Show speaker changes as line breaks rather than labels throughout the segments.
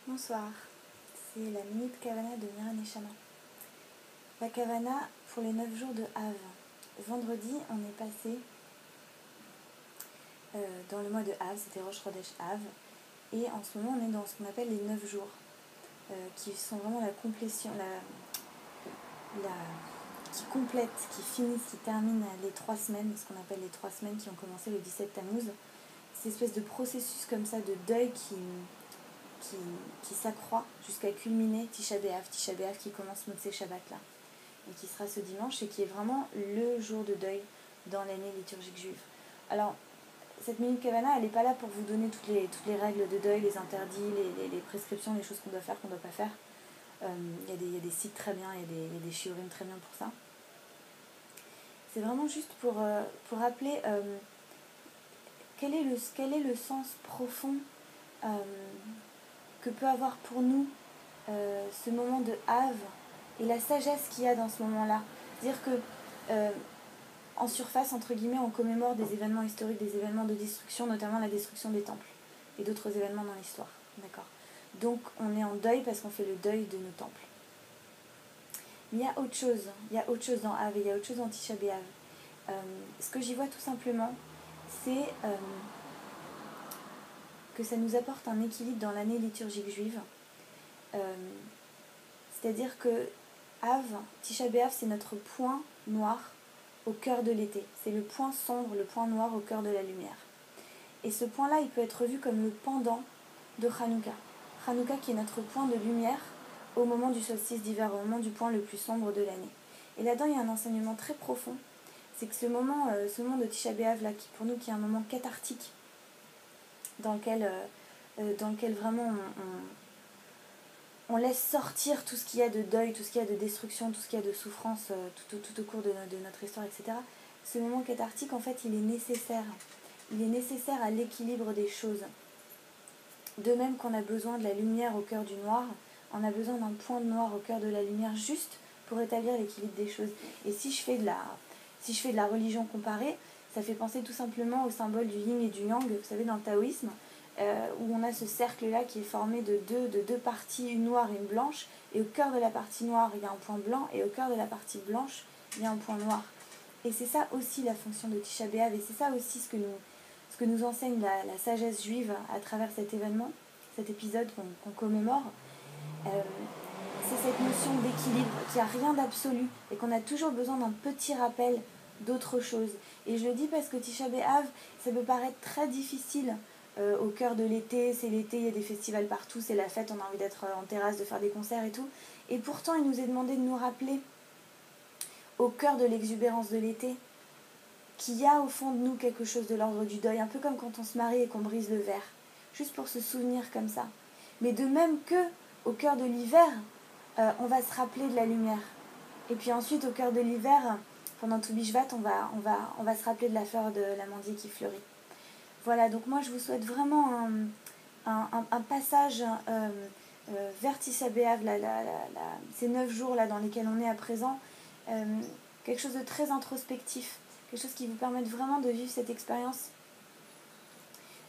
Bonsoir, c'est la Minute Kavana de Mira Neshama. La Kavana pour les 9 jours de Av. Vendredi, on est passé dans le mois de Av, c'était Rosh Chodesh Av. Et en ce moment, on est dans ce qu'on appelle les 9 jours, qui sont vraiment la complétion, qui complètent, qui finissent, qui terminent les 3 semaines, ce qu'on appelle les 3 semaines qui ont commencé le 17 Tammuz. C'est une espèce de processus comme ça de deuil qui s'accroît jusqu'à culminer Tisha B'Av qui commence Motzei Shabbat là, et qui sera ce dimanche et qui est vraiment le jour de deuil dans l'année liturgique juive. Alors, cette Minute Kavana, elle n'est pas là pour vous donner toutes les règles de deuil, les interdits, les prescriptions, les choses qu'on doit faire, qu'on ne doit pas faire. Il y a des sites très bien, il y a des shiurim très bien pour ça. C'est vraiment juste pour rappeler quel est le sens profond que peut avoir pour nous ce moment de Av et la sagesse qu'il y a dans ce moment-là. C'est-à-dire que en surface, entre guillemets, on commémore des événements historiques, des événements de destruction, notamment la destruction des temples et d'autres événements dans l'histoire. D'accord. Donc on est en deuil parce qu'on fait le deuil de nos temples. Mais il y a autre chose dans Av et il y a autre chose dans Tisha B'Av. Ce que j'y vois tout simplement, c'est que ça nous apporte un équilibre dans l'année liturgique juive. C'est-à-dire que Av, Tisha B'Av, c'est notre point noir au cœur de l'été. C'est le point sombre, le point noir au cœur de la lumière. Et ce point-là, il peut être vu comme le pendant de Hanouka. Hanouka qui est notre point de lumière au moment du solstice d'hiver, au moment du point le plus sombre de l'année. Et là-dedans, il y a un enseignement très profond. C'est que ce moment de Tisha B'Av, là, qui pour nous, qui est un moment cathartique, dans lequel vraiment on laisse sortir tout ce qu'il y a de deuil, tout ce qu'il y a de destruction, tout ce qu'il y a de souffrance tout au cours de notre histoire, etc. Ce moment cathartique, en fait, il est nécessaire. Il est nécessaire à l'équilibre des choses. De même qu'on a besoin de la lumière au cœur du noir, on a besoin d'un point de noir au cœur de la lumière juste pour établir l'équilibre des choses. Et si je fais de la religion comparée, ça fait penser tout simplement au symbole du yin et du yang, vous savez, dans le taoïsme, où on a ce cercle-là qui est formé de deux parties, une noire et une blanche, et au cœur de la partie noire, il y a un point blanc, et au cœur de la partie blanche, il y a un point noir. Et c'est ça aussi la fonction de Tisha B'Av, et c'est ça aussi ce que nous enseigne la sagesse juive à travers cet événement, cet épisode qu'on commémore. C'est cette notion d'équilibre, qu'il n'y a rien d'absolu, et qu'on a toujours besoin d'un petit rappel d'autre chose. Et je le dis parce que Tisha B'Av, ça peut paraître très difficile au cœur de l'été, c'est l'été, il y a des festivals partout, c'est la fête, on a envie d'être en terrasse, de faire des concerts et tout. Et pourtant, il nous est demandé de nous rappeler, au cœur de l'exubérance de l'été, qu'il y a au fond de nous quelque chose de l'ordre du deuil, un peu comme quand on se marie et qu'on brise le verre, juste pour se souvenir comme ça. Mais de même que, au cœur de l'hiver, on va se rappeler de la lumière. Et puis ensuite, au cœur de l'hiver, pendant tout Bishvat, on va se rappeler de la fleur de l'amandier qui fleurit. Voilà, donc moi je vous souhaite vraiment un passage vers Tisha B'Av, ces 9 jours là dans lesquels on est à présent, quelque chose de très introspectif, quelque chose qui vous permette vraiment de vivre cette expérience.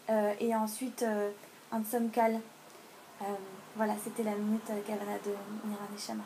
Et ensuite, un Tzom Kal. Voilà, c'était la Minute Kavana de Mira Neshama.